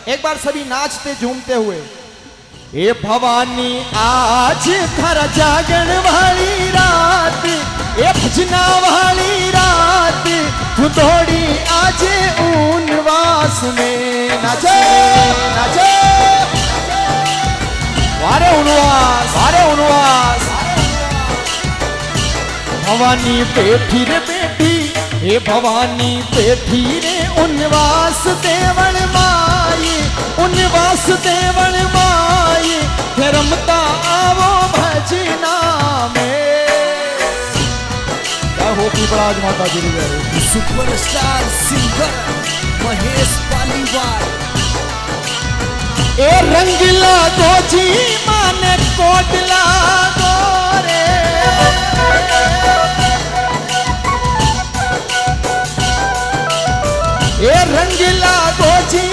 एक बार सभी नाचते झूमते हुए। ए भवानी आज थारा जागण वाली रात, ए भजना वाली रात, तू थोड़ी आज ऊनवास में नाचे नाचे। वारे उनवास, वारे उनवास। भवानी बैठी रे बैठी, हे भवानी बैठी रे उनवास देवल माई, उनवास देवल माई, हे रमता आवो भजना में। क्या हो पीपड़ाज माता जी रे। Superstar singer Mahesh Paliwal. ए रंगीला गोजी माने कोटला गोरे, ए रंगीला गोजी